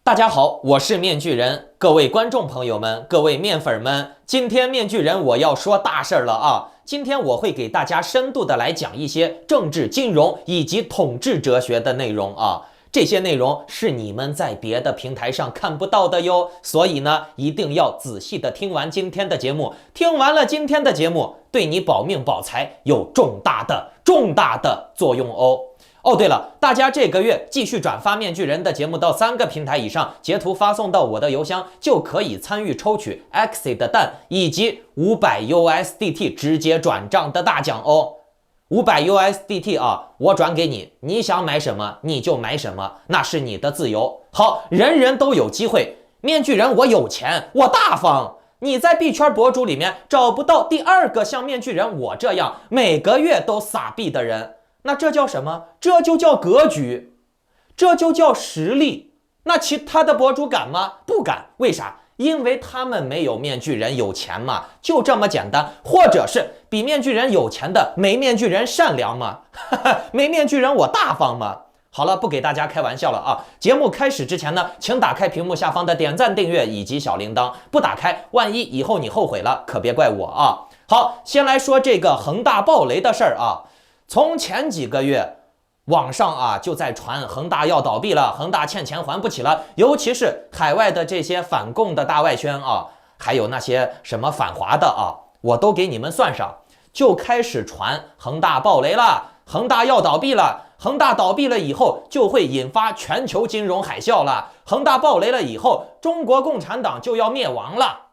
大家好，我是面具人，各位观众朋友们，各位面粉们，今天面具人我要说大事儿了啊！今天我会给大家深度的来讲一些政治、金融以及统治哲学的内容啊。这些内容是你们在别的平台上看不到的哟，所以呢，一定要仔细的听完今天的节目。听完了今天的节目，对你保命保财有重大的作用哦。哦，对了，大家这个月继续转发面具人的节目到3个平台以上，截图发送到我的邮箱，就可以参与抽取 Exit 的蛋以及500 USDT 直接转账的大奖哦。500 USDT 啊，我转给你，你想买什么你就买什么，那是你的自由。好，人人都有机会。面具人我有钱，我大方。你在币圈博主里面找不到第二个像面具人我这样每个月都撒币的人。那这叫什么？这就叫格局，这就叫实力。那其他的博主敢吗？不敢。为啥？因为他们没有面具人有钱嘛，就这么简单。或者是比面具人有钱的没面具人善良嘛，没面具人我大方嘛。好了，不给大家开玩笑了啊！节目开始之前呢，请打开屏幕下方的点赞、订阅以及小铃铛，不打开，万一以后你后悔了，可别怪我啊！好，先来说这个恒大暴雷的事儿啊。从前几个月，网上啊就在传恒大要倒闭了，恒大欠钱还不起了，尤其是海外的这些反共的大外宣啊，还有那些什么反华的啊，我都给你们算上，就开始传恒大暴雷了，恒大要倒闭了，恒大倒闭了以后就会引发全球金融海啸了，恒大暴雷了以后，中国共产党就要灭亡了。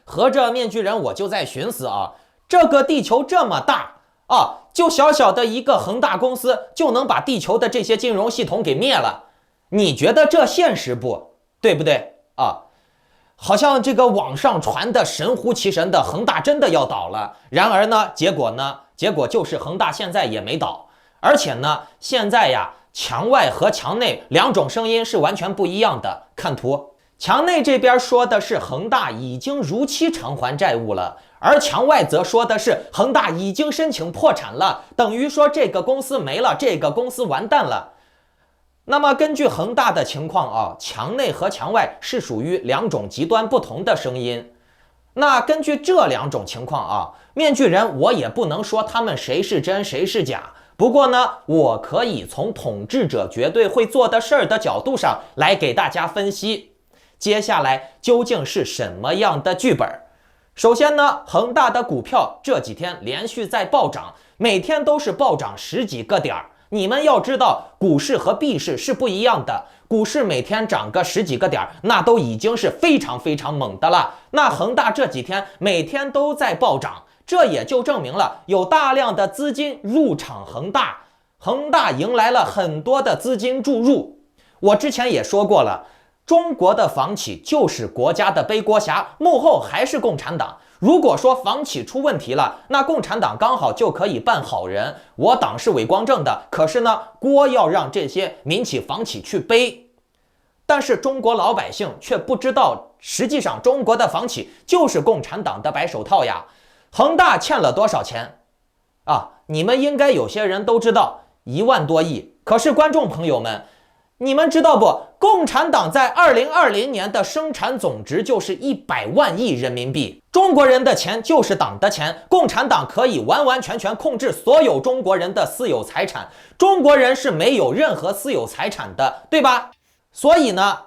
合着面具人我就在寻思啊，这个地球这么大啊，就小小的一个恒大公司就能把地球的这些金融系统给灭了，你觉得这现实不？对不对啊？好像这个网上传的神乎其神的恒大真的要倒了，然而呢，结果就是恒大现在也没倒，而且呢，现在呀，墙外和墙内两种声音是完全不一样的。看图，墙内这边说的是恒大已经如期偿还债务了。而墙外则说的是恒大已经申请破产了，等于说这个公司没了，这个公司完蛋了。那么根据恒大的情况啊，墙内和墙外是属于两种极端不同的声音。那根据这两种情况啊，面具人我也不能说他们谁是真谁是假，不过呢，我可以从统治者绝对会做的事儿的角度上来给大家分析，接下来究竟是什么样的剧本。首先呢，恒大的股票这几天连续在暴涨，每天都是暴涨10几个点儿。你们要知道，股市和币市是不一样的，股市每天涨个10几个点儿，那都已经是非常非常猛的了。那恒大这几天每天都在暴涨，这也就证明了有大量的资金入场恒大，恒大迎来了很多的资金注入。我之前也说过了，中国的房企就是国家的背锅侠，幕后还是共产党。如果说房企出问题了，那共产党刚好就可以扮好人，我党是伟光正的，可是呢，锅要让这些民企房企去背。但是中国老百姓却不知道，实际上中国的房企就是共产党的白手套呀。恒大欠了多少钱啊？你们应该有些人都知道，1万多亿。可是观众朋友们，你们知道不？共产党在2020年的生产总值就是100万亿人民币。中国人的钱就是党的钱，共产党可以完完全全控制所有中国人的私有财产，中国人是没有任何私有财产的，对吧？所以呢，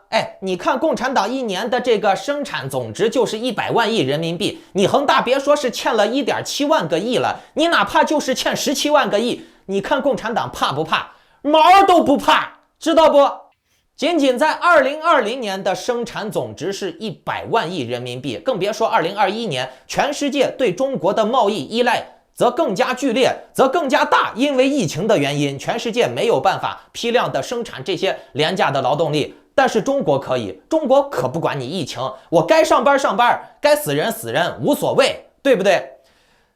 你看共产党一年的这个生产总值就是100万亿人民币，你恒大别说是欠了1.7万个亿了，你哪怕就是欠17万个亿，你看共产党怕不怕？毛都不怕，知道不？仅仅在2020年的生产总值是100万亿人民币，更别说2021年，全世界对中国的贸易依赖则更加剧烈，则更加大。因为疫情的原因，全世界没有办法批量的生产这些廉价的劳动力，但是中国可以，中国可不管你疫情，我该上班上班，该死人死人，无所谓，对不对？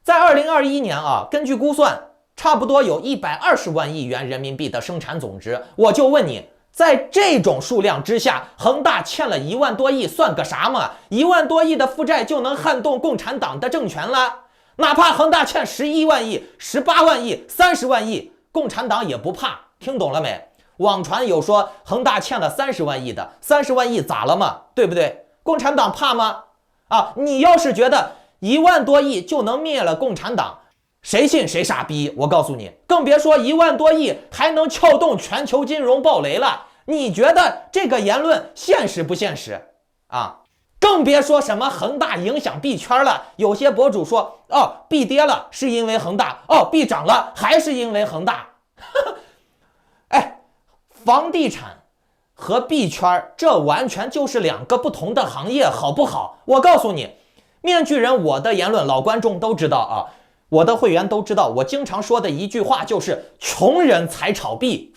在2021年啊，根据估算，差不多有120万亿元人民币的生产总值。我就问你，在这种数量之下，恒大欠了1万多亿算个啥嘛？1万多亿的负债就能撼动共产党的政权了？哪怕恒大欠11万亿、18万亿、30万亿，共产党也不怕。听懂了没？网传有说恒大欠了30万亿的，30万亿咋了嘛？对不对？共产党怕吗？啊，你要是觉得1万多亿就能灭了共产党，谁信谁傻逼！我告诉你，更别说1万多亿还能撬动全球金融暴雷了。你觉得这个言论现实不现实啊？更别说什么恒大影响币圈了。有些博主说，哦，币跌了是因为恒大，哦，币涨了还是因为恒大。哎，房地产和币圈这完全就是2个不同的行业，好不好？我告诉你，面具人我的言论老观众都知道啊，我的会员都知道，我经常说的一句话就是穷人才炒币。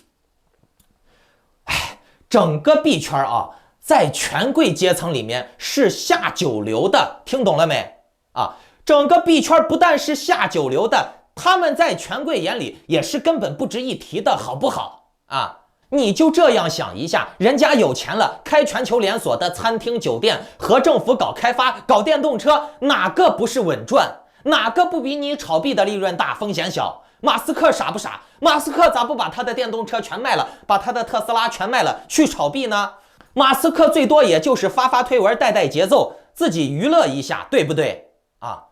哎，整个币圈啊，在权贵阶层里面是下九流的，听懂了没啊？整个币圈不但是下九流的，他们在权贵眼里也是根本不值一提的，好不好啊？你就这样想一下，人家有钱了，开全球连锁的餐厅酒店，和政府搞开发，搞电动车，哪个不是稳赚？哪个不比你炒币的利润大，风险小？马斯克傻不傻？马斯克咋不把他的电动车全卖了，把他的特斯拉全卖了，去炒币呢？马斯克最多也就是发推文，带节奏，自己娱乐一下，对不对啊？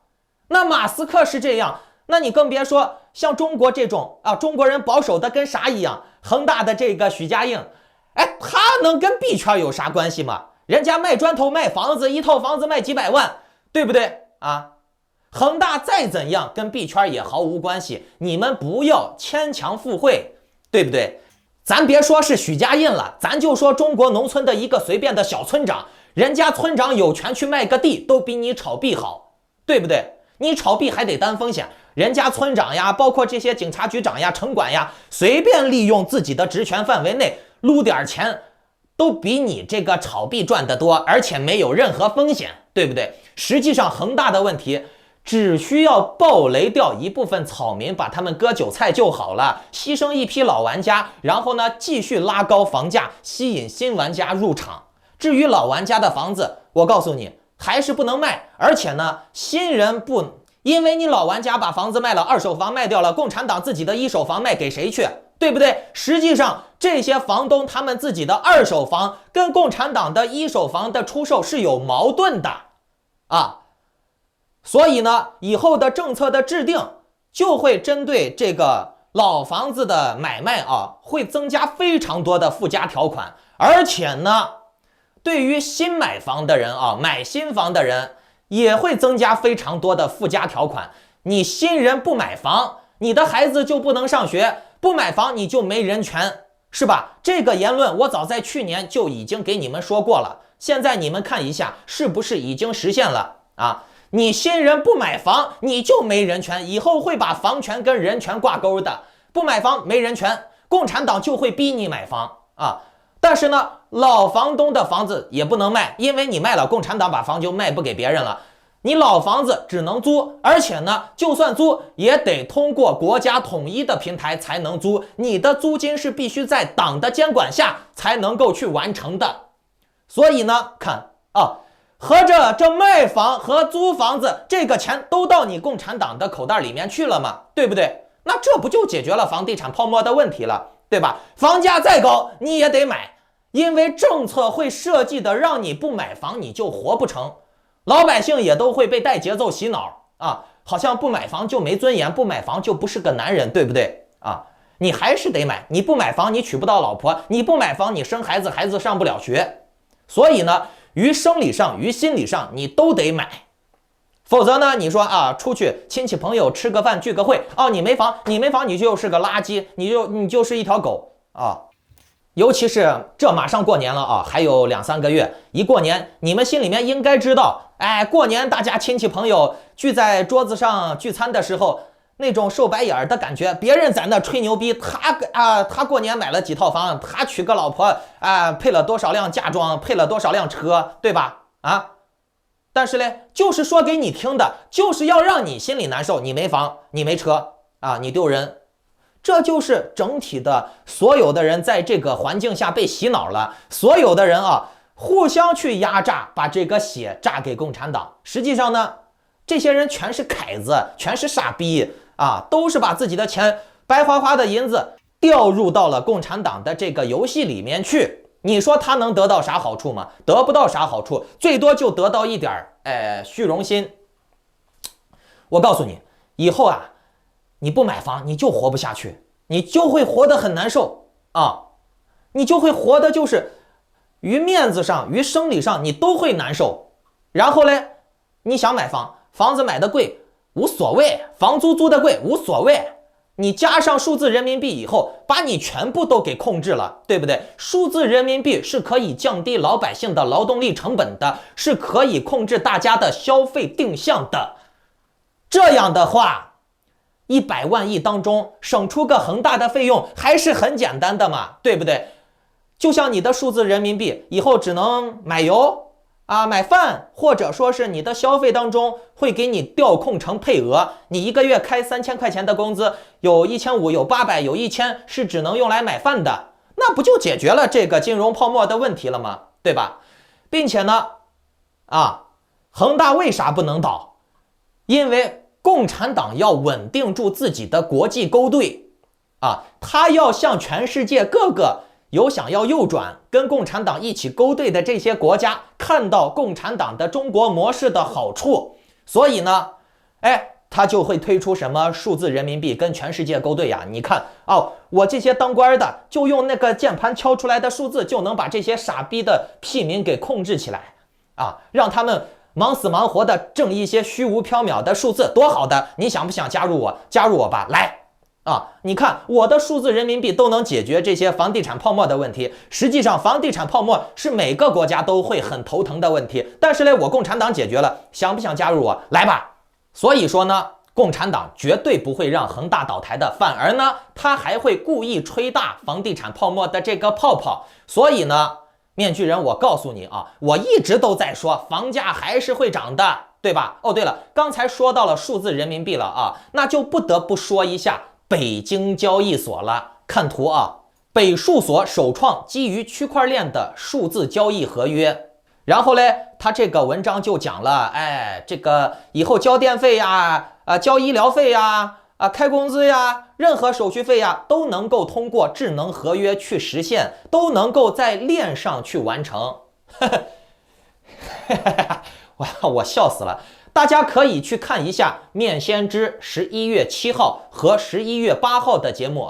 那马斯克是这样，那你更别说像中国这种啊，中国人保守的跟啥一样？恒大的这个许家印，哎，他能跟币圈有啥关系吗？人家卖砖头卖房子，一套房子卖几百万，对不对啊？恒大再怎样跟币圈也毫无关系，你们不要牵强附会，对不对？咱别说是许家印了，咱就说中国农村的一个随便的小村长，人家村长有权去卖个地，都比你炒币好，对不对？你炒币还得担风险，人家村长呀，包括这些警察局长呀、城管呀，随便利用自己的职权范围内撸点钱，都比你这个炒币赚得多，而且没有任何风险，对不对？实际上恒大的问题只需要暴雷掉一部分草民，把他们割韭菜就好了，牺牲一批老玩家，然后呢继续拉高房价，吸引新玩家入场。至于老玩家的房子，我告诉你还是不能卖，而且呢新人不，因为你老玩家把房子卖了，二手房卖掉了，共产党自己的一手房卖给谁去？对不对？实际上这些房东他们自己的二手房跟共产党的一手房的出售是有矛盾的啊。所以呢，以后的政策的制定就会针对这个老房子的买卖啊，会增加非常多的附加条款，而且呢，对于新买房的人啊，买新房的人也会增加非常多的附加条款。你新人不买房，你的孩子就不能上学，不买房你就没人权，是吧？这个言论我早在去年就已经给你们说过了，现在你们看一下是不是已经实现了啊？你新人不买房，你就没人权，以后会把房权跟人权挂钩的。不买房没人权，共产党就会逼你买房啊。但是呢，老房东的房子也不能卖，因为你卖了，共产党把房就卖不给别人了。你老房子只能租，而且呢，就算租也得通过国家统一的平台才能租，你的租金是必须在党的监管下才能够去完成的。所以呢，看啊。合着这卖房和租房子这个钱都到你共产党的口袋里面去了嘛，对不对？那这不就解决了房地产泡沫的问题了，对吧？房价再高你也得买，因为政策会设计的让你不买房你就活不成，老百姓也都会被带节奏洗脑啊，好像不买房就没尊严，不买房就不是个男人，对不对啊？你还是得买，你不买房你娶不到老婆，你不买房你生孩子，孩子上不了学。所以呢，于生理上于心理上你都得买，否则呢，你说啊，出去亲戚朋友吃个饭聚个会，哦，你没房你就是个垃圾，你就是一条狗啊。尤其是这马上过年了啊，还有2-3个月，一过年你们心里面应该知道，哎，过年大家亲戚朋友聚在桌子上聚餐的时候，那种受白眼的感觉，别人在那吹牛逼，他过年买了几套房，他娶个老婆啊，配了多少辆嫁妆，配了多少辆车，对吧？啊，但是嘞，就是说给你听的，就是要让你心里难受，你没房，你没车啊，你丢人。这就是整体的所有的人在这个环境下被洗脑了，所有的人啊，互相去压榨，把这个血榨给共产党。实际上呢，这些人全是凯子，全是傻逼啊，都是把自己的钱白花花的银子掉入到了共产党的这个游戏里面去，你说他能得到啥好处吗？得不到啥好处，最多就得到一点虚荣心。我告诉你，以后啊，你不买房，你就活不下去，你就会活得很难受啊，你就会活得就是于面子上、于生理上，你都会难受。然后嘞，你想买房，房子买的贵无所谓，房租租的贵无所谓。你加上数字人民币以后，把你全部都给控制了，对不对？数字人民币是可以降低老百姓的劳动力成本的，是可以控制大家的消费定向的。这样的话，100万亿当中省出个恒大的费用还是很简单的嘛，对不对？就像你的数字人民币以后只能买油啊、买饭，或者说是你的消费当中会给你调控成配额，你一个月开3000块钱的工资，有1500，有800，有1000是只能用来买饭的，那不就解决了这个金融泡沫的问题了吗？对吧？并且呢，恒大为啥不能倒？因为共产党要稳定住自己的国际勾兑他要向全世界各个有想要右转跟共产党一起勾兑的这些国家看到共产党的中国模式的好处，所以呢，他就会推出什么数字人民币跟全世界勾兑呀。你看我这些当官的就用那个键盘敲出来的数字就能把这些傻逼的屁民给控制起来让他们忙死忙活的挣一些虚无缥缈的数字，多好的！你想不想加入我？加入我吧，来！你看我的数字人民币都能解决这些房地产泡沫的问题。实际上，房地产泡沫是每个国家都会很头疼的问题，但是呢，我共产党解决了。想不想加入我？来吧！所以说呢，共产党绝对不会让恒大倒台的，反而呢，他还会故意吹大房地产泡沫的这个泡泡。所以呢，面具人，我告诉你我一直都在说房价还是会涨的，对吧？对了，刚才说到了数字人民币了那就不得不说一下北京交易所了。看图北数所首创基于区块链的数字交易合约。然后嘞，他这个文章就讲了，这个以后交电费呀，交医疗费呀，开工资呀，任何手续费呀，都能够通过智能合约去实现，都能够在链上去完成。我笑死了。大家可以去看一下面先知11月7号和11月8号的节目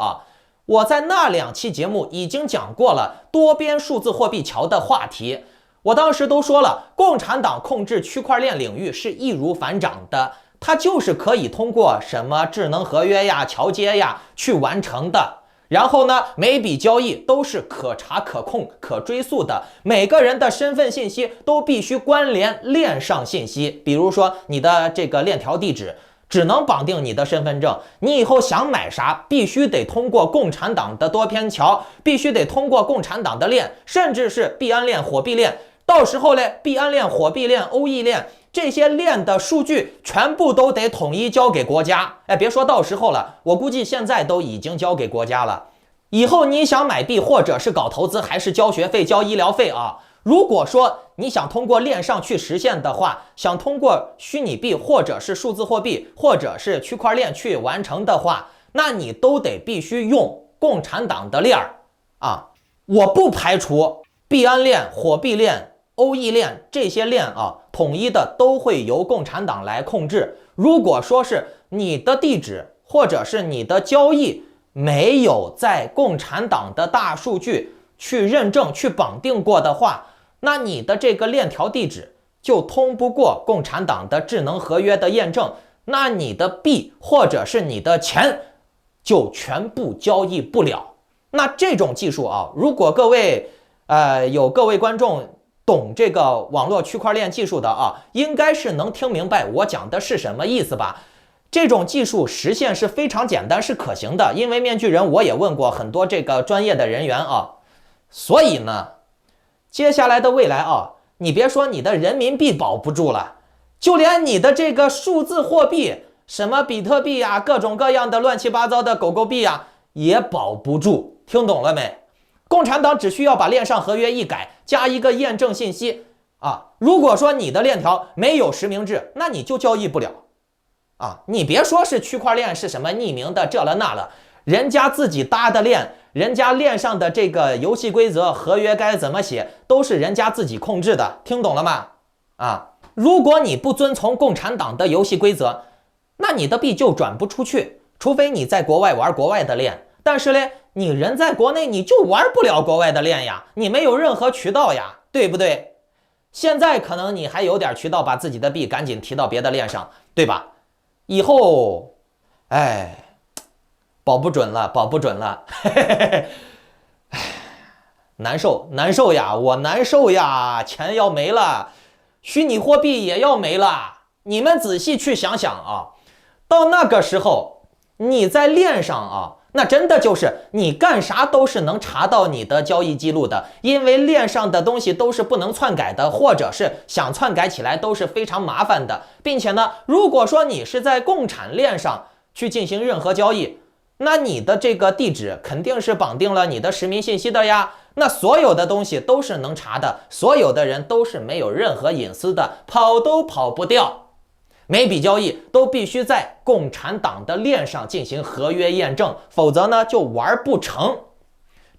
我在那2期节目已经讲过了多边数字货币桥的话题。我当时都说了，共产党控制区块链领域是易如反掌的，它就是可以通过什么智能合约呀、桥接呀去完成的。然后呢，每笔交易都是可查可控可追溯的，每个人的身份信息都必须关联链上信息。比如说你的这个链条地址只能绑定你的身份证，你以后想买啥必须得通过共产党的多边桥，必须得通过共产党的链，甚至是币安链、火币链。到时候嘞，币安链、火币链、OE链这些链的数据全部都得统一交给国家。别说到时候了，我估计现在都已经交给国家了。以后你想买币，或者是搞投资，还是交学费、交医疗费如果说你想通过链上去实现的话，想通过虚拟币或者是数字货币或者是区块链去完成的话，那你都得必须用共产党的链我不排除币安链、火币链、OE链这些链统一的都会由共产党来控制。如果说是你的地址或者是你的交易没有在共产党的大数据去认证、去绑定过的话，那你的这个链条地址就通不过共产党的智能合约的验证，那你的币或者是你的钱就全部交易不了。那这种技术如果各位有各位观众懂这个网络区块链技术的应该是能听明白我讲的是什么意思吧。这种技术实现是非常简单，是可行的，因为面具人我也问过很多这个专业的人员所以呢，接下来的未来你别说你的人民币保不住了，就连你的这个数字货币，什么比特币各种各样的乱七八糟的狗狗币也保不住。听懂了没？共产党只需要把链上合约一改，加一个验证信息如果说你的链条没有实名制，那你就交易不了你别说是区块链是什么匿名的这了那了，人家自己搭的链，人家链上的这个游戏规则、合约该怎么写，都是人家自己控制的，听懂了吗？啊，如果你不遵从共产党的游戏规则，那你的币就转不出去，除非你在国外玩国外的链。但是呢，你人在国内，你就玩不了国外的链呀，你没有任何渠道呀，对不对？现在可能你还有点渠道，把自己的币赶紧提到别的链上，对吧？以后，保不准了，保不准了，难受难受呀，我难受呀，钱要没了，虚拟货币也要没了。你们仔细去想想啊，到那个时候，你在链上啊，那真的就是你干啥都是能查到你的交易记录的，因为链上的东西都是不能篡改的，或者是想篡改起来都是非常麻烦的，并且呢，如果说你是在共产链上去进行任何交易，那你的这个地址肯定是绑定了你的实名信息的呀，那所有的东西都是能查的，所有的人都是没有任何隐私的，跑都跑不掉。每笔交易都必须在共产党的链上进行合约验证，否则呢就玩不成。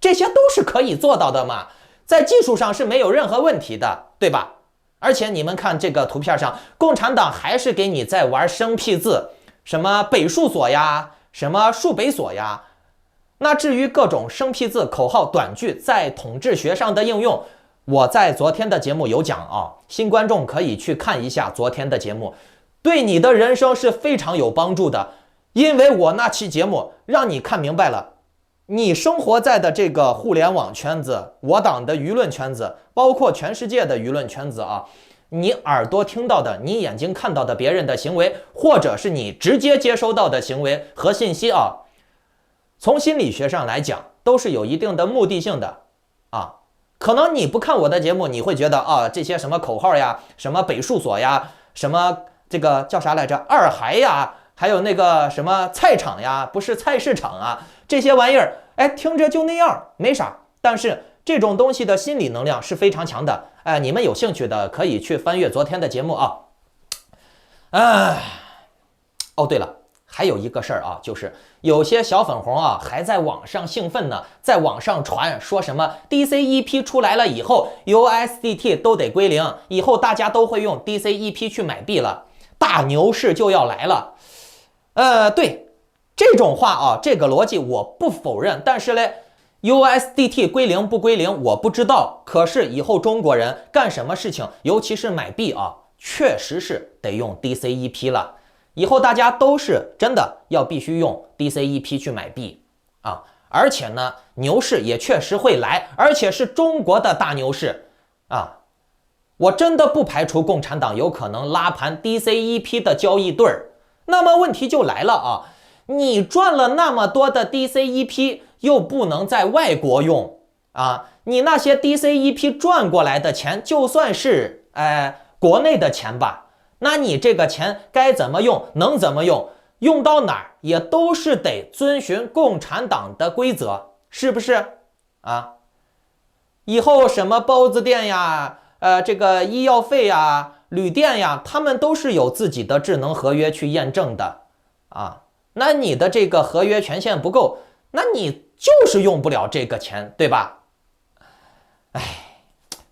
这些都是可以做到的嘛，在技术上是没有任何问题的，对吧？而且你们看这个图片上，共产党还是给你在玩生僻字，什么北数锁呀，什么数北锁呀。那至于各种生僻字、口号、短句在统治学上的应用，我在昨天的节目有讲啊，新观众可以去看一下昨天的节目。对你的人生是非常有帮助的，因为我那期节目让你看明白了，你生活在的这个互联网圈子，我党的舆论圈子，包括全世界的舆论圈子啊，你耳朵听到的，你眼睛看到的别人的行为，或者是你直接接收到的行为和信息啊，从心理学上来讲，都是有一定的目的性的啊。可能你不看我的节目，你会觉得啊，这些什么口号呀，什么北数所呀，什么这个叫啥来着？二孩呀，还有那个什么菜场呀，不是菜市场啊，这些玩意儿，听着就那样，没啥。但是这种东西的心理能量是非常强的，你们有兴趣的可以去翻阅昨天的节目啊。哦，对了，还有一个事儿啊，就是有些小粉红啊还在网上兴奋呢，在网上传说什么 DCEP 出来了以后 USDT 都得归零，以后大家都会用 DCEP 去买币了。大牛市就要来了，对，这种话啊，这个逻辑我不否认，但是呢 ，USDT 归零不归零我不知道，可是以后中国人干什么事情，尤其是买币啊，确实是得用 DCEP 了。以后大家都是真的要必须用 DCEP 去买币啊，而且呢，牛市也确实会来，而且是中国的大牛市啊。我真的不排除共产党有可能拉盘 DCEP 的交易对儿。那么问题就来了啊，你赚了那么多的 DCEP 又不能在外国用啊，你那些 DCEP 赚过来的钱就算是国内的钱吧，那你这个钱该怎么用，能怎么用，用到哪儿也都是得遵循共产党的规则，是不是啊？以后什么包子店呀，这个医药费呀、旅店呀，他们都是有自己的智能合约去验证的啊。那你的这个合约权限不够，那你就是用不了这个钱，对吧？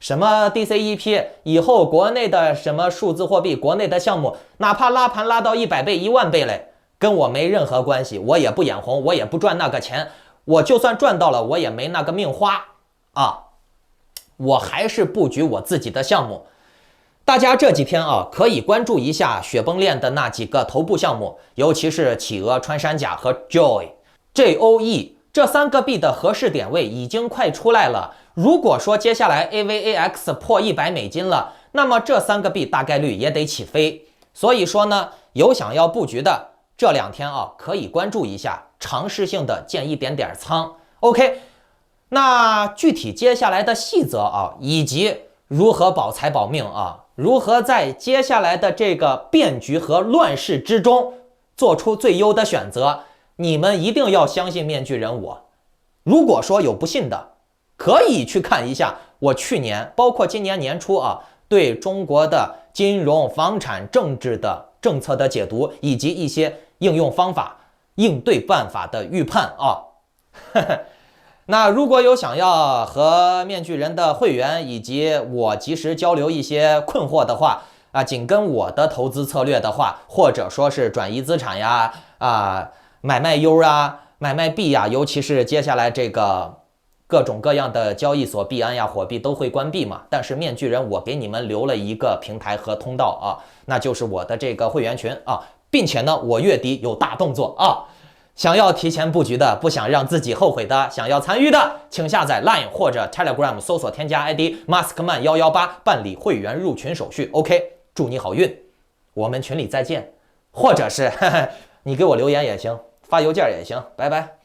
什么 DCEP 以后国内的什么数字货币，国内的项目，哪怕拉盘拉到100倍、10000倍嘞，跟我没任何关系，我也不眼红，我也不赚那个钱，我就算赚到了，我也没那个命花啊。我还是布局我自己的项目。大家这几天啊，可以关注一下雪崩链的那几个头部项目，尤其是企鹅、穿山甲和 JOE 这3个币的合适点位已经快出来了。如果说接下来 AVAX 破$100了，那么这3个币大概率也得起飞。所以说呢，有想要布局的，这2天啊可以关注一下，尝试性的建一点点仓。OK。那具体接下来的细则啊，以及如何保财保命啊，如何在接下来的这个变局和乱世之中做出最优的选择，你们一定要相信面具人我。如果说有不信的，可以去看一下我去年包括今年年初啊，对中国的金融、房产、政治的政策的解读，以及一些应用方法。应对办法的预判啊。那如果有想要和面具人的会员以及我及时交流一些困惑的话啊，紧跟我的投资策略的话，或者说是转移资产呀买卖 U 啊，买卖币呀，尤其是接下来这个各种各样的交易所币安呀、火币都会关闭嘛，但是面具人我给你们留了一个平台和通道啊，那就是我的这个会员群啊，并且呢，我月底有大动作啊。想要提前布局的，不想让自己后悔的，想要参与的，请下载 Line 或者 Telegram 搜索添加 ID Maskman118 办理会员入群手续。OK， 祝你好运，我们群里再见。或者是你给我留言也行，发邮件也行，拜拜。